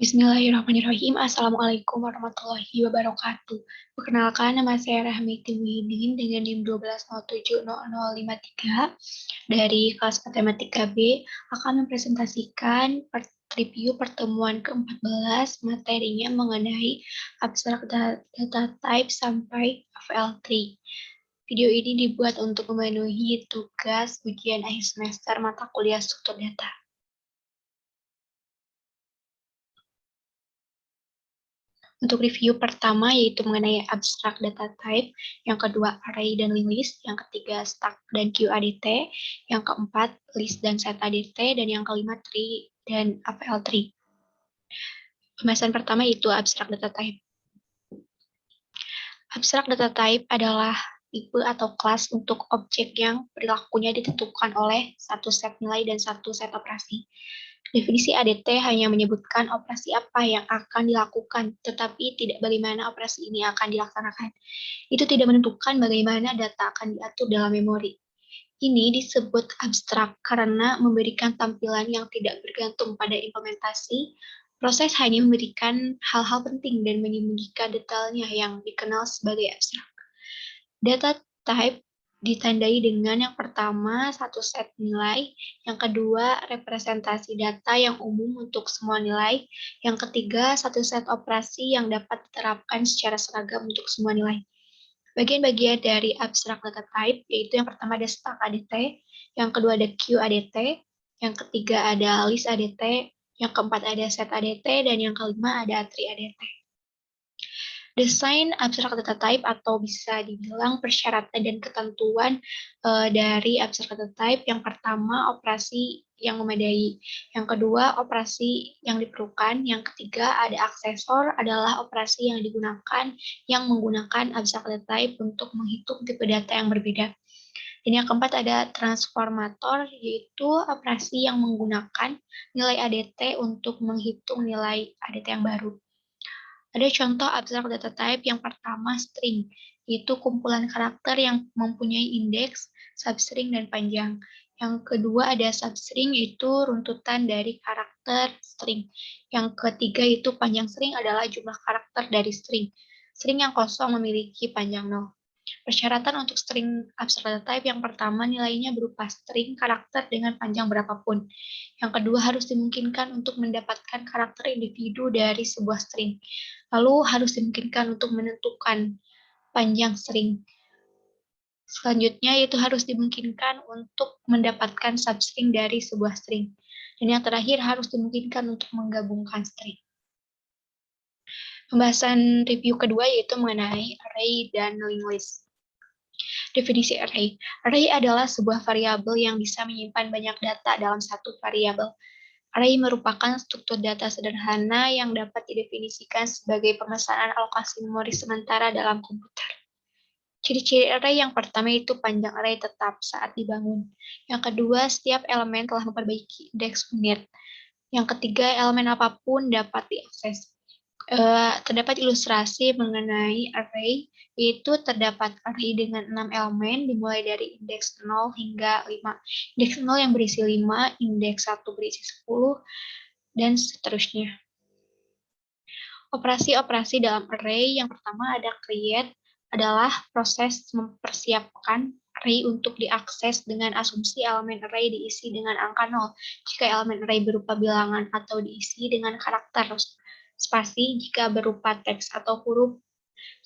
Bismillahirrahmanirrahim. Assalamualaikum warahmatullahi wabarakatuh. Perkenalkan, nama saya Rahmiti Muhyiddin dengan NIM 12070053 dari kelas Matematika B akan mempresentasikan review pertemuan ke-14, materinya mengenai abstrak data type sampai FL3. Video ini dibuat untuk memenuhi tugas ujian akhir semester mata kuliah struktur data. Untuk review pertama yaitu mengenai abstract data type, yang kedua array dan list, yang ketiga stack dan queue ADT, yang keempat list dan set ADT, dan yang kelima tree dan APL tree. Pembahasan pertama yaitu abstract data type. Abstract data type adalah tipe atau kelas untuk objek yang perilakunya ditentukan oleh satu set nilai dan satu set operasi. Definisi ADT hanya menyebutkan operasi apa yang akan dilakukan, tetapi tidak bagaimana operasi ini akan dilaksanakan. Itu tidak menentukan bagaimana data akan diatur dalam memori. Ini disebut abstrak karena memberikan tampilan yang tidak bergantung pada implementasi. Proses hanya memberikan hal-hal penting dan menyembunyikan detailnya yang dikenal sebagai abstrak. Data type ditandai dengan yang pertama, satu set nilai, yang kedua, representasi data yang umum untuk semua nilai, yang ketiga, satu set operasi yang dapat diterapkan secara seragam untuk semua nilai. Bagian-bagian dari abstract data type, yaitu yang pertama ada stack ADT, yang kedua ada queue ADT, yang ketiga ada list ADT, yang keempat ada set ADT, dan yang kelima ada tree ADT. Desain abstrak data type atau bisa dibilang persyaratan dan ketentuan dari abstrak data type. Yang pertama, operasi yang memadai. Yang kedua, operasi yang diperlukan. Yang ketiga, ada aksesor adalah operasi yang digunakan yang menggunakan abstrak data type untuk menghitung tipe data yang berbeda. Dan yang keempat ada transformator, yaitu operasi yang menggunakan nilai ADT untuk menghitung nilai ADT yang baru. Ada contoh abstrak data type yang pertama string, yaitu kumpulan karakter yang mempunyai indeks, substring, dan panjang. Yang kedua ada substring, yaitu runtutan dari karakter string. Yang ketiga itu panjang string adalah jumlah karakter dari string. String yang kosong memiliki panjang 0. Persyaratan untuk string abstract data type yang pertama nilainya berupa string karakter dengan panjang berapapun. Yang kedua harus dimungkinkan untuk mendapatkan karakter individu dari sebuah string. Lalu harus dimungkinkan untuk menentukan panjang string. Selanjutnya yaitu harus dimungkinkan untuk mendapatkan substring dari sebuah string. Dan yang terakhir harus dimungkinkan untuk menggabungkan string. Pembahasan review kedua yaitu mengenai array dan linked list. Definisi array. Array adalah sebuah variabel yang bisa menyimpan banyak data dalam satu variabel. Array merupakan struktur data sederhana yang dapat didefinisikan sebagai pemesanan alokasi memori sementara dalam komputer. Ciri-ciri array yang pertama itu panjang array tetap saat dibangun. Yang kedua, setiap elemen telah memperbaiki indeks unit. Yang ketiga, elemen apapun dapat diakses. Terdapat ilustrasi mengenai array, yaitu terdapat array dengan 6 elemen dimulai dari indeks 0 hingga 5. Indeks 0 yang berisi 5, indeks 1 berisi 10, dan seterusnya. Operasi-operasi dalam array yang pertama ada create, adalah proses mempersiapkan array untuk diakses dengan asumsi elemen array diisi dengan angka 0. Jika elemen array berupa bilangan atau diisi dengan karakter spasi jika berupa teks atau huruf,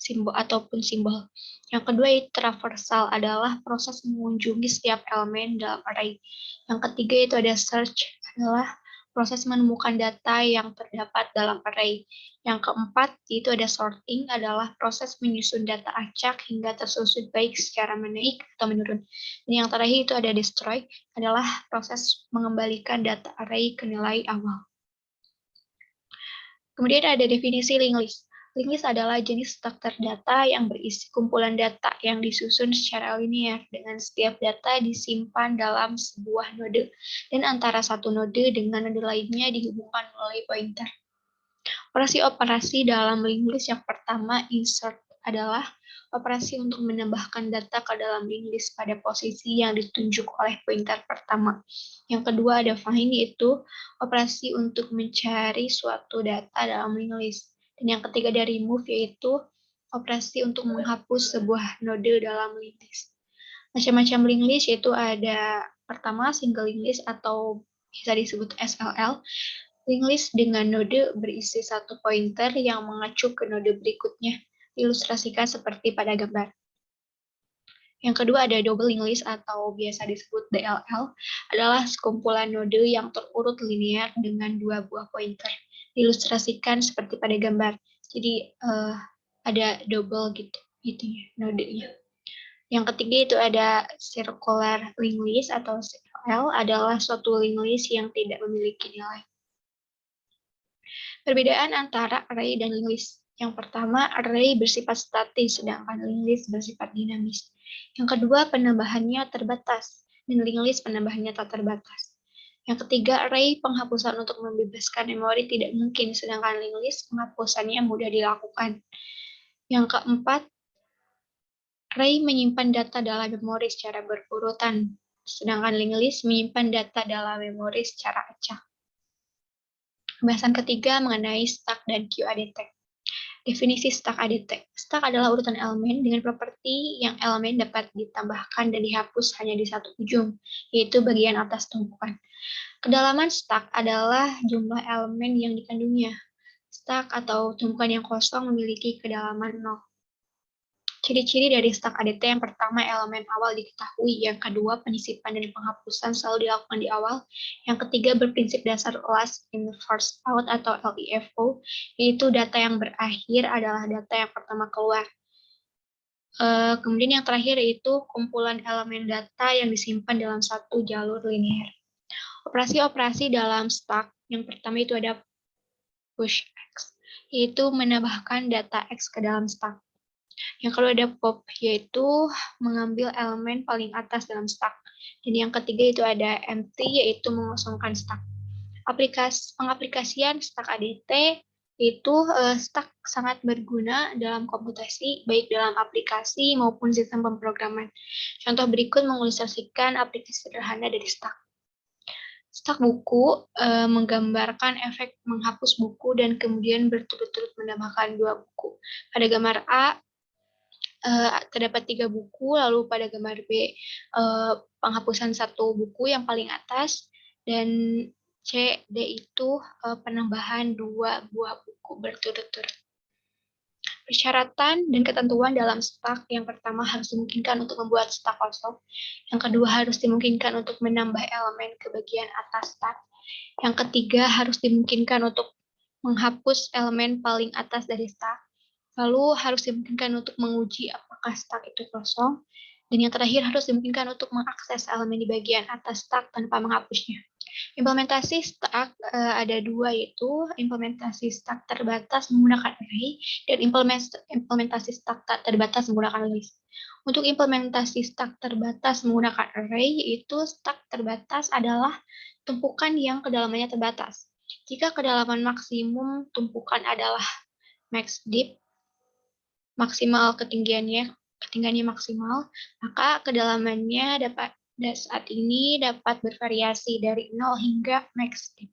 simbol ataupun simbol. Yang kedua itu traversal adalah proses mengunjungi setiap elemen dalam array. Yang ketiga itu ada search adalah proses menemukan data yang terdapat dalam array. Yang keempat itu ada sorting adalah proses menyusun data acak hingga tersusun baik secara menaik atau menurun. Dan yang terakhir itu ada destroy adalah proses mengembalikan data array ke nilai awal. Kemudian ada definisi linked list. Linked list adalah jenis struktur data yang berisi kumpulan data yang disusun secara linear dengan setiap data disimpan dalam sebuah node dan antara satu node dengan node lainnya dihubungkan melalui pointer. Operasi-operasi dalam linked list yang pertama insert adalah operasi untuk menambahkan data ke dalam linked list pada posisi yang ditunjuk oleh pointer pertama. Yang kedua ada find, yaitu operasi untuk mencari suatu data dalam linked list. Dan yang ketiga ada remove, yaitu operasi untuk menghapus sebuah node dalam linked list. Macam-macam linked list yaitu ada pertama single linked list atau bisa disebut SLL. Linked list dengan node berisi satu pointer yang mengacu ke node berikutnya, diilustrasikan seperti pada gambar. Yang kedua ada double linked list atau biasa disebut DLL, adalah sekumpulan node yang terurut linear dengan dua buah pointer, diilustrasikan seperti pada gambar. Jadi ada double gitu ya nodenya. Yang ketiga itu ada circular linked list atau CLL, adalah suatu linked list yang tidak memiliki nilai. Perbedaan antara array dan linked list. Yang pertama, array bersifat statis, sedangkan linked list bersifat dinamis. Yang kedua, penambahannya terbatas, dan linked list penambahannya tak terbatas. Yang ketiga, array penghapusan untuk membebaskan memori tidak mungkin, sedangkan linked list penghapusannya mudah dilakukan. Yang keempat, array menyimpan data dalam memori secara berurutan, sedangkan linked list menyimpan data dalam memori secara acak. Pembahasan ketiga mengenai stack dan queue ADT. Definisi stack ADT. Stack adalah urutan elemen dengan properti yang elemen dapat ditambahkan dan dihapus hanya di satu ujung, yaitu bagian atas tumpukan. Kedalaman stack adalah jumlah elemen yang dikandungnya. Stack atau tumpukan yang kosong memiliki kedalaman 0. Ciri-ciri dari stack ADT yang pertama, elemen awal diketahui. Yang kedua, penyisipan dan penghapusan selalu dilakukan di awal. Yang ketiga, berprinsip dasar last in first out atau LIFO, yaitu data yang berakhir adalah data yang pertama keluar. Kemudian yang terakhir yaitu kumpulan elemen data yang disimpan dalam satu jalur linear. Operasi-operasi dalam stack yang pertama itu ada push X, yaitu menambahkan data X ke dalam stack. Yang kedua ada pop, yaitu mengambil elemen paling atas dalam stack. Dan yang ketiga itu ada empty, yaitu mengosongkan stack. Pengaplikasian stack ADT itu stack sangat berguna dalam komputasi, baik dalam aplikasi maupun sistem pemrograman. Contoh berikut mengilustrasikan aplikasi sederhana dari stack. Stack buku menggambarkan efek menghapus buku dan kemudian berturut-turut menambahkan 2 buku. Pada gambar A, terdapat 3 buku, lalu pada gambar B penghapusan 1 buku yang paling atas, dan C, D itu penambahan 2 buah buku berturut-turut. Persyaratan dan ketentuan dalam stack yang pertama harus dimungkinkan untuk membuat stack kosong, yang kedua harus dimungkinkan untuk menambah elemen ke bagian atas stack, yang ketiga harus dimungkinkan untuk menghapus elemen paling atas dari stack, lalu harus dimungkinkan untuk menguji apakah stack itu kosong, dan yang terakhir harus dimungkinkan untuk mengakses elemen di bagian atas stack tanpa menghapusnya. Implementasi stack ada 2, yaitu implementasi stack terbatas menggunakan array dan implementasi stack tak terbatas menggunakan list. Untuk implementasi stack terbatas menggunakan array, yaitu stack terbatas adalah tumpukan yang kedalamannya terbatas. Jika kedalaman maksimum tumpukan adalah max deep, maksimal ketinggiannya maksimal, maka kedalamannya saat ini dapat bervariasi dari 0 hingga max deep.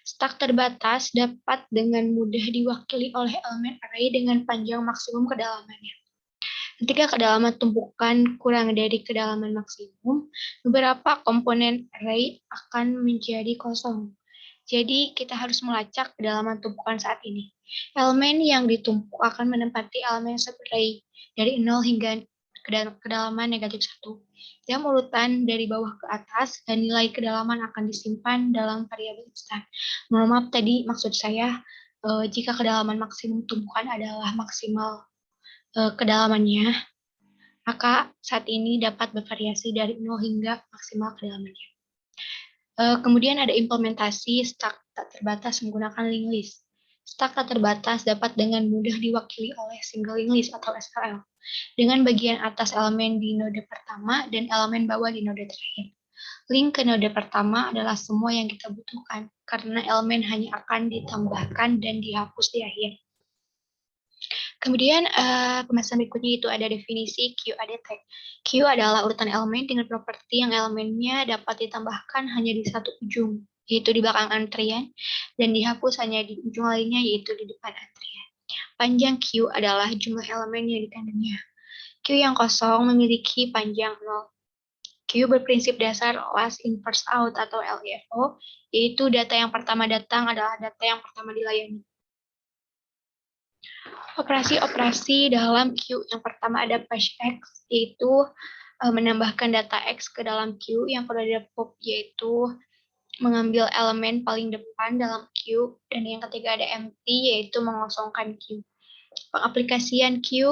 Stack terbatas dapat dengan mudah diwakili oleh elemen array dengan panjang maksimum kedalamannya. Ketika kedalaman tumpukan kurang dari kedalaman maksimum, beberapa komponen array akan menjadi kosong. Jadi kita harus melacak kedalaman tumpukan saat ini. Elemen yang ditumpuk akan menempati elemen subarray dari 0 hingga kedalaman negatif 1. Dalam urutan dari bawah ke atas, dan nilai kedalaman akan disimpan dalam variabel instan. Mohon maaf tadi maksud saya jika kedalaman maksimum tumpukan adalah maksimal kedalamannya, maka saat ini dapat bervariasi dari 0 hingga maksimal kedalamannya. Kemudian ada implementasi stack tak terbatas menggunakan linked list. Stack tak terbatas dapat dengan mudah diwakili oleh single linked list atau SLL, dengan bagian atas elemen di node pertama dan elemen bawah di node terakhir. Link ke node pertama adalah semua yang kita butuhkan, karena elemen hanya akan ditambahkan dan dihapus di akhir. Kemudian pembahasan berikutnya itu ada definisi QADT. Q adalah urutan elemen dengan properti yang elemennya dapat ditambahkan hanya di satu ujung, yaitu di belakang antrian, dan dihapus hanya di ujung lainnya, yaitu di depan antrian. Panjang Q adalah jumlah elemen yang dikandungnya. Q yang kosong memiliki panjang 0. Q berprinsip dasar last in first out atau LIFO, yaitu data yang pertama datang adalah data yang pertama dilayani. Operasi-operasi dalam Q yang pertama ada push X, yaitu menambahkan data X ke dalam Q. Yang kedua ada pop, yaitu mengambil elemen paling depan dalam Q. Dan yang ketiga ada empty, yaitu mengosongkan Q. Pengaplikasian Q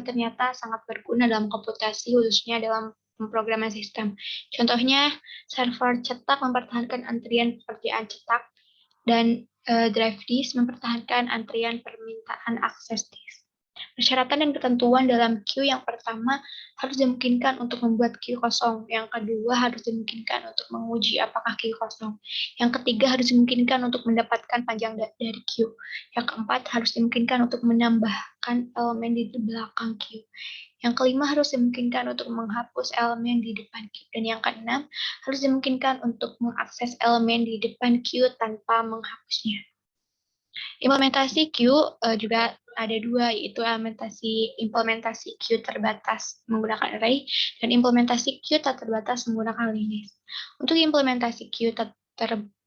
ternyata sangat berguna dalam komputasi, khususnya dalam pemrograman sistem. Contohnya, server cetak mempertahankan antrian pekerjaan cetak, dan drive disk mempertahankan antrian permintaan akses disk. Persyaratan dan ketentuan dalam Q yang pertama harus dimungkinkan untuk membuat Q kosong. Yang kedua harus dimungkinkan untuk menguji apakah Q kosong. Yang ketiga harus dimungkinkan untuk mendapatkan panjang dari Q. Yang keempat harus dimungkinkan untuk menambahkan elemen di belakang Q. Yang kelima harus dimungkinkan untuk menghapus elemen di depan Q. Dan yang keenam harus dimungkinkan untuk mengakses elemen di depan Q tanpa menghapusnya. Implementasi Q juga ada dua, yaitu implementasi Q terbatas menggunakan array dan implementasi Q tak terbatas menggunakan lineage. Untuk implementasi Q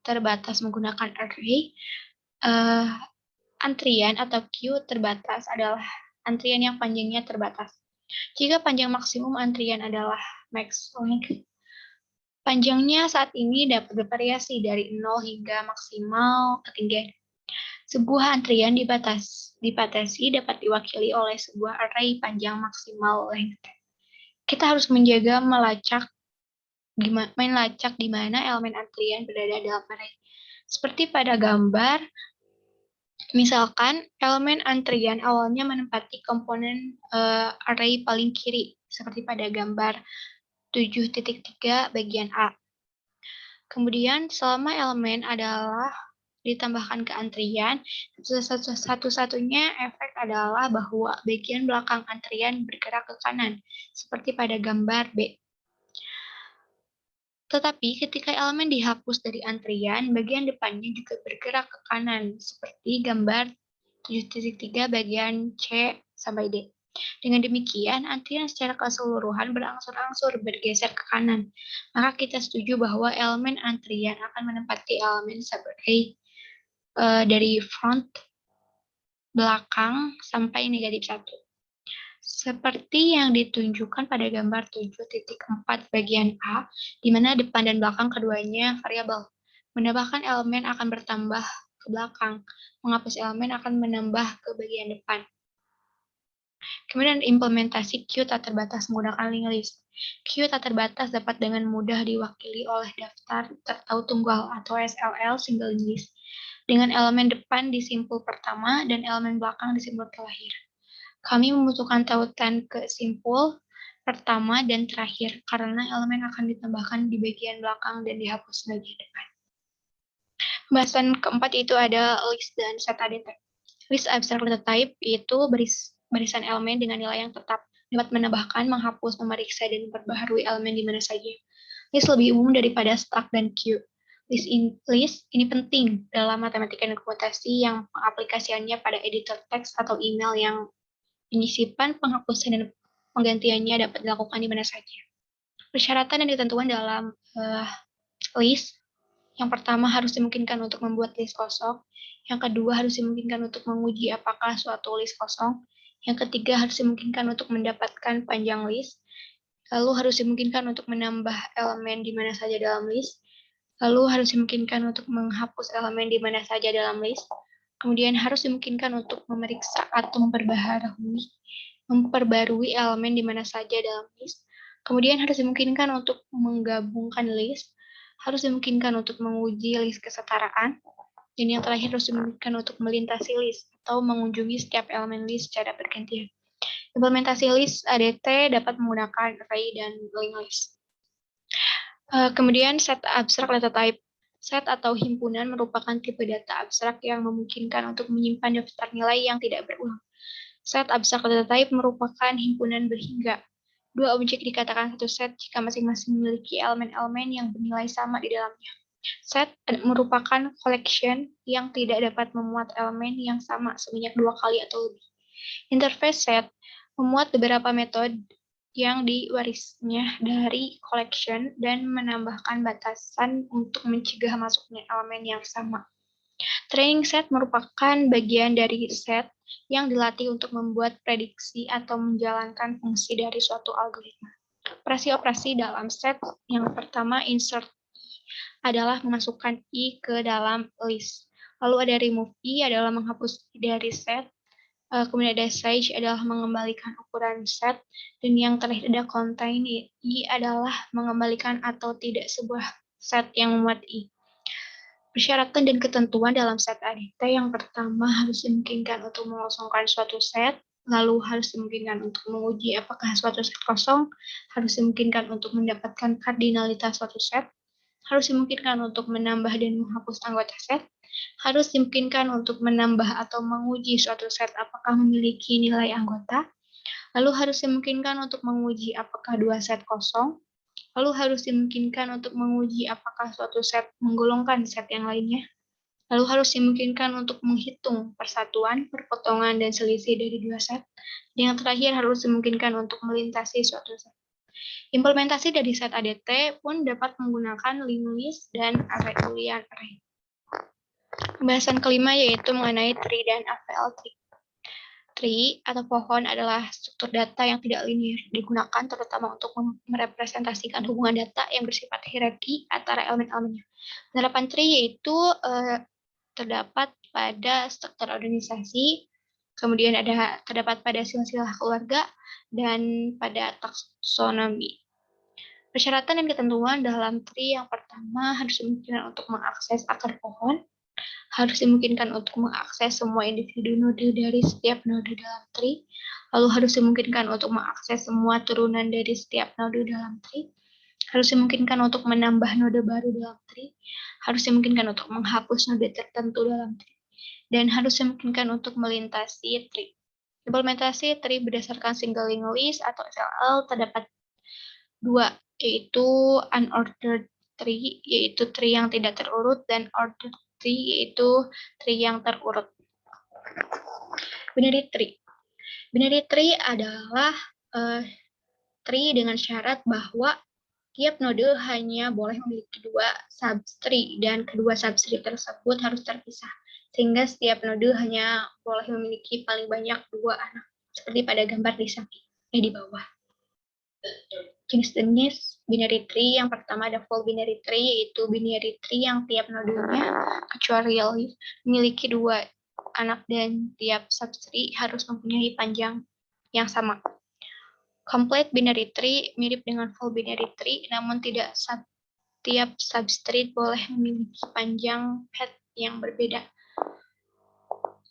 terbatas menggunakan array, antrian atau Q terbatas adalah antrian yang panjangnya terbatas. Jika panjang maksimum antrian adalah max length, panjangnya saat ini dapat bervariasi dari 0 hingga maksimal ketinggian. Sebuah antrian dibatasi dapat diwakili oleh sebuah array panjang maksimal length. Kita harus menjaga melacak di mana elemen antrian berada dalam array. Seperti pada gambar, misalkan elemen antrian awalnya menempati komponen array paling kiri, seperti pada gambar 7.3 bagian A. Kemudian selama elemen adalah ditambahkan ke antrian, satu-satunya efek adalah bahwa bagian belakang antrian bergerak ke kanan, seperti pada gambar B. Tetapi ketika elemen dihapus dari antrian, bagian depannya juga bergerak ke kanan, seperti gambar 7.3 bagian C sampai D. Dengan demikian, antrian secara keseluruhan berangsur-angsur bergeser ke kanan. Maka kita setuju bahwa elemen antrian akan menempati elemen sebagai dari front, belakang, sampai -1. Seperti yang ditunjukkan pada gambar 7.4 bagian A, di mana depan dan belakang keduanya variabel. Menambahkan elemen akan bertambah ke belakang, menghapus elemen akan menambah ke bagian depan. Kemudian implementasi Q tak terbatas menggunakan linked list. Q tak terbatas dapat dengan mudah diwakili oleh daftar tertaut tunggal atau SLL single list, dengan elemen depan di simpul pertama dan elemen belakang di simpul terakhir. Kami membutuhkan tautan ke simpul pertama dan terakhir, karena elemen akan ditambahkan di bagian belakang dan dihapus bagian depan. Pembahasan keempat itu ada list dan set ADT. List abstract data type itu barisan elemen dengan nilai yang tetap, dapat menambahkan, menghapus, memeriksa, dan memperbaharui elemen di mana saja. List lebih umum daripada struct dan queue. List ini penting dalam matematika dan komputasi yang pengaplikasiannya pada editor teks atau email yang penyisipan, penghapusan, dan penggantiannya dapat dilakukan di mana saja. Persyaratan dan ketentuan dalam list, yang pertama harus dimungkinkan untuk membuat list kosong, yang kedua harus dimungkinkan untuk menguji apakah suatu list kosong, yang ketiga harus dimungkinkan untuk mendapatkan panjang list, lalu harus dimungkinkan untuk menambah elemen di mana saja dalam list, lalu harus dimungkinkan untuk menghapus elemen di mana saja dalam list, kemudian harus dimungkinkan untuk memeriksa atau memperbarui elemen di mana saja dalam list, kemudian harus dimungkinkan untuk menggabungkan list, harus dimungkinkan untuk menguji list kesetaraan, dan yang terakhir harus dimungkinkan untuk melintasi list atau mengunjungi setiap elemen list secara bergantian. Implementasi list ADT dapat menggunakan array dan linked list. Kemudian set abstract data type. Set atau himpunan merupakan tipe data abstrak yang memungkinkan untuk menyimpan daftar nilai yang tidak berulang. Set abstrak data type merupakan himpunan berhingga dua objek dikatakan satu set jika masing-masing memiliki elemen-elemen yang bernilai sama di dalamnya. Set merupakan collection yang tidak dapat memuat elemen yang sama sebanyak 2 kali atau lebih. Interface set memuat beberapa metode yang diwarisnya dari collection dan menambahkan batasan untuk mencegah masuknya elemen yang sama. Training set merupakan bagian dari set yang dilatih untuk membuat prediksi atau menjalankan fungsi dari suatu algoritma. Operasi-operasi dalam set yang pertama insert adalah memasukkan i ke dalam list. Lalu ada remove i adalah menghapus i dari set. Kemudian ada size adalah mengembalikan ukuran set. Dan yang terakhir ada contain i adalah mengembalikan atau tidak sebuah set yang memuat i. Persyaratan dan ketentuan dalam set ADT yang pertama harus dimungkinkan untuk mengosongkan suatu set, lalu harus dimungkinkan untuk menguji apakah suatu set kosong, harus dimungkinkan untuk mendapatkan kardinalitas suatu set, harus dimungkinkan untuk menambah dan menghapus anggota set, harus dimungkinkan untuk menambah atau menguji suatu set apakah memiliki nilai anggota, lalu harus dimungkinkan untuk menguji apakah dua set kosong, lalu harus dimungkinkan untuk menguji apakah suatu set menggolongkan set yang lainnya, lalu harus dimungkinkan untuk menghitung persatuan, perpotongan, dan selisih dari dua set, dan yang terakhir harus dimungkinkan untuk melintasi suatu set. Implementasi dari set ADT pun dapat menggunakan linked list dan array boolean array. Pembahasan kelima yaitu mengenai tree dan AVL tree. Tree atau pohon adalah struktur data yang tidak linear, digunakan terutama untuk merepresentasikan hubungan data yang bersifat hierarki antara elemen-elemennya. Penerapan tree yaitu terdapat pada struktur organisasi, kemudian terdapat pada silsilah keluarga, dan pada taksonomi. Persyaratan dan ketentuan dalam tree yang pertama harus dimungkinkan untuk mengakses akar pohon, harus dimungkinkan untuk mengakses semua individu node dari setiap node dalam tree, lalu harus dimungkinkan untuk mengakses semua turunan dari setiap node dalam tree, harus dimungkinkan untuk menambah node baru dalam tree, harus dimungkinkan untuk menghapus node tertentu dalam tree, dan harus dimungkinkan untuk melintasi tree. Implementasi tree berdasarkan single linked list atau SLL terdapat dua, yaitu unordered tree, yaitu tree yang tidak terurut, dan ordered tree, yaitu tree yang terurut. Binary tree. Binary tree adalah tree dengan syarat bahwa tiap node hanya boleh memiliki dua subtree dan kedua subtree tersebut harus terpisah, sehingga setiap node hanya boleh memiliki paling banyak dua anak, seperti pada gambar di bawah. Jenis-jenis binary tree yang pertama ada full binary tree, yaitu binary tree yang tiap nodenya kecuali memiliki dua anak dan tiap subtree harus mempunyai panjang yang sama. Complete binary tree mirip dengan full binary tree, namun tidak tiap substrate boleh memiliki panjang path yang berbeda.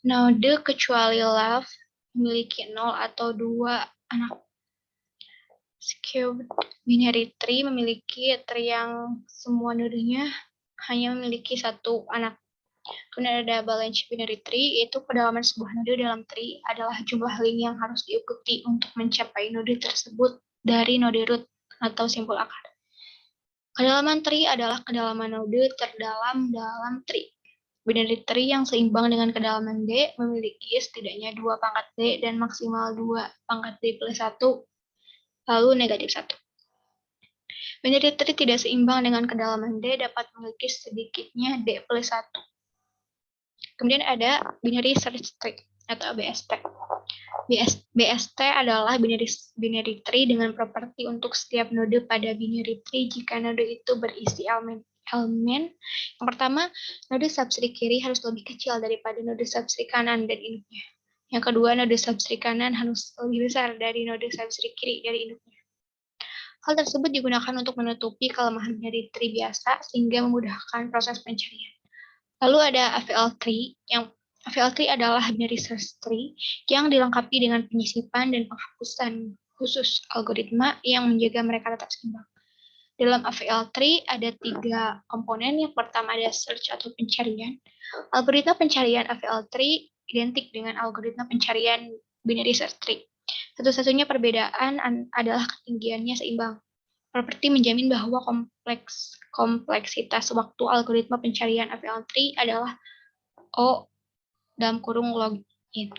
Node kecuali love memiliki 0 atau 2 anak. Skewed binary tree memiliki tree yang semua nodenya hanya memiliki satu anak. Kemudian ada balanced binary tree, yaitu kedalaman sebuah node dalam tree adalah jumlah link yang harus diikuti untuk mencapai node tersebut dari node root atau simpul akar. Kedalaman tree adalah kedalaman node terdalam dalam tree. Binary tree yang seimbang dengan kedalaman D memiliki setidaknya 2 pangkat D dan maksimal 2 pangkat D plus 1, lalu negatif 1. Binary tree tidak seimbang dengan kedalaman D dapat memiliki sedikitnya D plus 1. Kemudian ada binary search tree atau BST. BST adalah binary tree dengan properti untuk setiap node pada binary tree jika node itu berisi elemen. Yang pertama, node subtree kiri harus lebih kecil daripada node subtree kanan dan induknya. Yang kedua, node subtree kanan harus lebih besar dari node subtree kiri dari induknya. Hal tersebut digunakan untuk menutupi kelemahan binary tree biasa sehingga memudahkan proses pencarian. Lalu ada AVL tree, yang AVL tree adalah binary search tree yang dilengkapi dengan penyisipan dan penghapusan khusus algoritma yang menjaga mereka tetap seimbang. Dalam AVL tree ada 3 komponen. Yang pertama ada search atau pencarian. Algoritma pencarian AVL tree identik dengan algoritma pencarian binary search tree. Satu-satunya perbedaan adalah ketinggiannya seimbang. Properti menjamin bahwa kompleksitas waktu algoritma pencarian AVL tree adalah O dalam kurung login.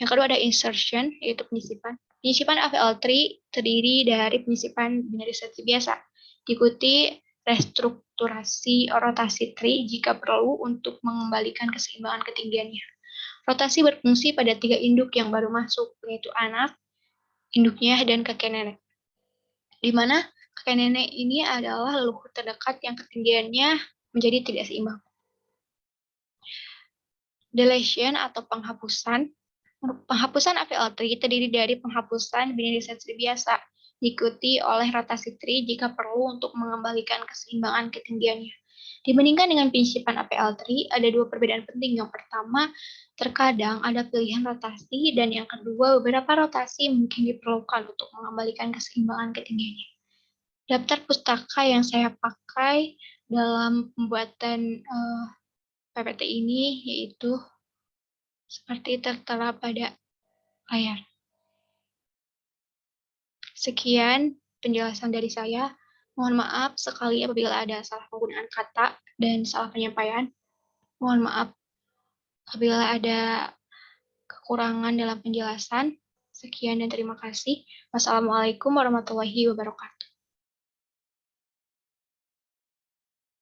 Yang kedua ada insertion, yaitu penyisipan. Penyisipan AVL tree terdiri dari penyisipan binary search tree biasa, diikuti restrukturasi rotasi tree jika perlu untuk mengembalikan keseimbangan ketinggiannya. Rotasi berfungsi pada 3 induk yang baru masuk, yaitu anak, induknya, dan kakek nenek. Di mana kakek nenek ini adalah leluhur terdekat yang ketinggiannya menjadi tidak seimbang. Deletion atau penghapusan. Penghapusan AVL tree terdiri dari penghapusan binary search tree biasa, diikuti oleh rotasi tree jika perlu untuk mengembalikan keseimbangan ketinggiannya. Dibandingkan dengan penyisipan AVL tree, ada dua perbedaan penting. Yang pertama, terkadang ada pilihan rotasi, dan yang kedua, beberapa rotasi mungkin diperlukan untuk mengembalikan keseimbangan ketinggiannya. Daftar pustaka yang saya pakai dalam pembuatan PPT ini yaitu seperti tertera pada layar. Sekian penjelasan dari saya. Mohon maaf sekali apabila ada salah penggunaan kata dan salah penyampaian. Mohon maaf apabila ada kekurangan dalam penjelasan. Sekian dan terima kasih. Wassalamualaikum warahmatullahi wabarakatuh.